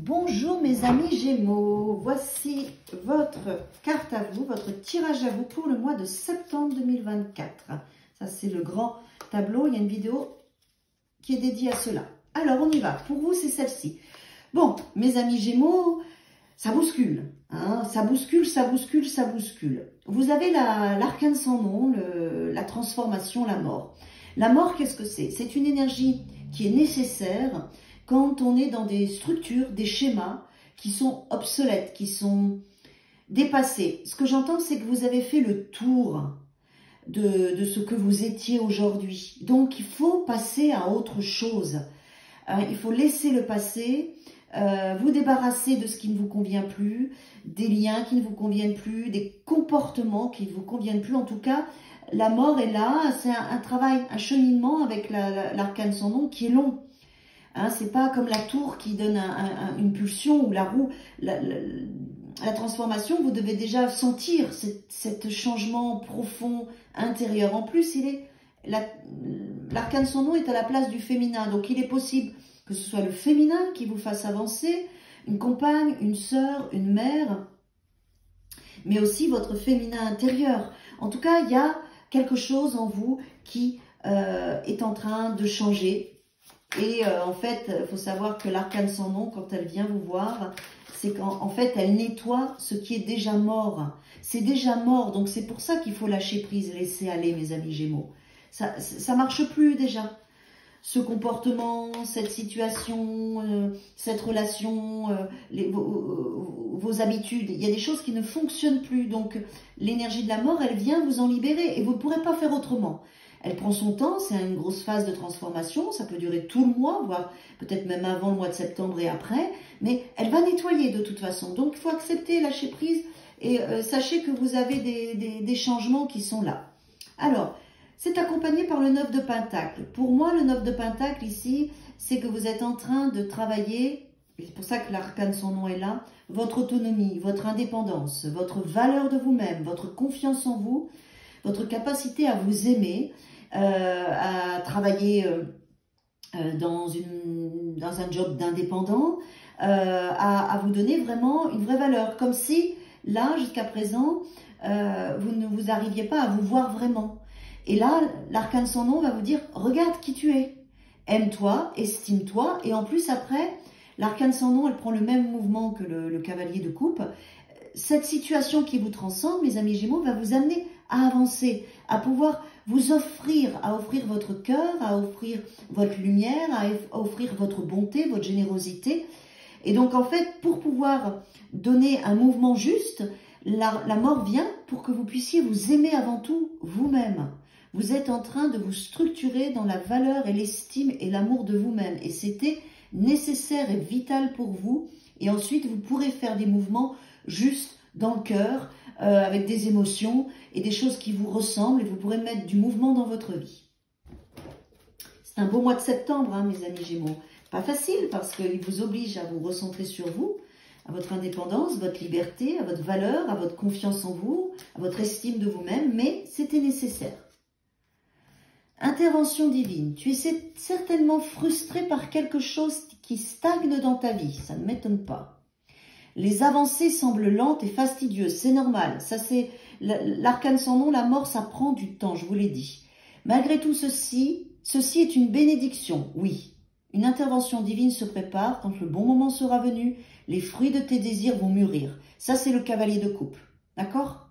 Bonjour mes amis Gémeaux, voici votre carte à vous, votre tirage à vous pour le mois de septembre 2024. Ça c'est le grand tableau, il y a une vidéo qui est dédiée à cela. Alors on y va, pour vous c'est celle-ci. Bon mes amis Gémeaux, ça bouscule, hein, ça bouscule, ça bouscule, ça bouscule. Vous avez l'arcane sans nom, la transformation, la mort. La mort, qu'est-ce que c'est? C'est une énergie qui est nécessaire quand on est dans des structures, des schémas qui sont obsolètes, qui sont dépassés. Ce que j'entends, c'est que vous avez fait le tour de ce que vous étiez aujourd'hui. Donc, il faut passer à autre chose. Il faut laisser le passé, vous débarrasser de ce qui ne vous convient plus, des liens qui ne vous conviennent plus, des comportements qui ne vous conviennent plus. En tout cas, la mort est là. C'est un travail, un cheminement avec l'arcane sans nom qui est long. Hein, c'est pas comme la tour qui donne une pulsion ou la roue. La transformation, vous devez déjà sentir cet changement profond intérieur. En plus, l'arcane sans nom est à la place du féminin. Donc, il est possible que ce soit le féminin qui vous fasse avancer, une compagne, une sœur, une mère, mais aussi votre féminin intérieur. En tout cas, il y a quelque chose en vous qui est en train de changer. Et en fait, il faut savoir que l'arcane sans nom, quand elle vient vous voir, c'est qu'en fait, elle nettoie ce qui est déjà mort. C'est déjà mort, donc c'est pour ça qu'il faut lâcher prise, laisser aller, mes amis Gémeaux. Ça marche plus déjà. Ce comportement, cette situation, cette relation, vos habitudes, il y a des choses qui ne fonctionnent plus. Donc, l'énergie de la mort, elle vient vous en libérer et vous ne pourrez pas faire autrement. Elle prend son temps, c'est une grosse phase de transformation, ça peut durer tout le mois, voire peut-être même avant le mois de septembre et après, mais elle va nettoyer de toute façon. Donc, il faut accepter, lâcher prise et sachez que vous avez des changements qui sont là. Alors, c'est accompagné par le 9 de Pentacle. Pour moi, le 9 de Pentacle ici, c'est que vous êtes en train de travailler, c'est pour ça que l'arcane sans nom est là, votre autonomie, votre indépendance, votre valeur de vous-même, votre confiance en vous, votre capacité à vous aimer, à travailler dans un job d'indépendant, à vous donner vraiment une vraie valeur. Comme si, là, jusqu'à présent, vous ne vous arriviez pas à vous voir vraiment. Et là, l'arcane sans nom va vous dire, regarde qui tu es. Aime-toi, estime-toi. Et en plus, après, l'arcane sans nom, elle prend le même mouvement que le cavalier de coupe. Cette situation qui vous transcende, mes amis Gémeaux, va vous amener à avancer, à pouvoir vous offrir, à offrir votre cœur, à offrir votre lumière, à offrir votre bonté, votre générosité. Et donc, en fait, pour pouvoir donner un mouvement juste, la mort vient pour que vous puissiez vous aimer avant tout vous-même. Vous êtes en train de vous structurer dans la valeur et l'estime et l'amour de vous-même. Et c'était nécessaire et vital pour vous. Et ensuite, vous pourrez faire des mouvements juste dans le cœur, avec des émotions et des choses qui vous ressemblent. Et vous pourrez mettre du mouvement dans votre vie. C'est un beau mois de septembre, hein, mes amis Gémeaux. Pas facile parce qu'il vous oblige à vous recentrer sur vous, à votre indépendance, votre liberté, à votre valeur, à votre confiance en vous, à votre estime de vous-même. Mais c'était nécessaire. Intervention divine. Tu es certainement frustré par quelque chose qui stagne dans ta vie. Ça ne m'étonne pas. Les avancées semblent lentes et fastidieuses. C'est normal. Ça, c'est l'arcane sans nom, la mort, ça prend du temps, je vous l'ai dit. Malgré tout ceci est une bénédiction. Oui, une intervention divine se prépare. Quand le bon moment sera venu, les fruits de tes désirs vont mûrir. Ça, c'est le cavalier de coupe. D'accord ?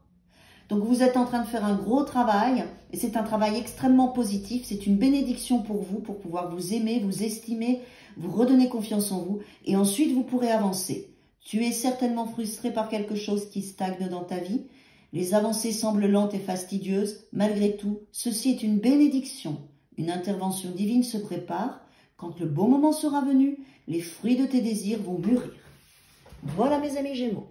Donc, vous êtes en train de faire un gros travail et c'est un travail extrêmement positif. C'est une bénédiction pour vous, pour pouvoir vous aimer, vous estimer, vous redonner confiance en vous et ensuite, vous pourrez avancer. Tu es certainement frustré par quelque chose qui stagne dans ta vie. Les avancées semblent lentes et fastidieuses. Malgré tout, ceci est une bénédiction. Une intervention divine se prépare. Quand le bon moment sera venu, les fruits de tes désirs vont mûrir. Voilà mes amis Gémeaux.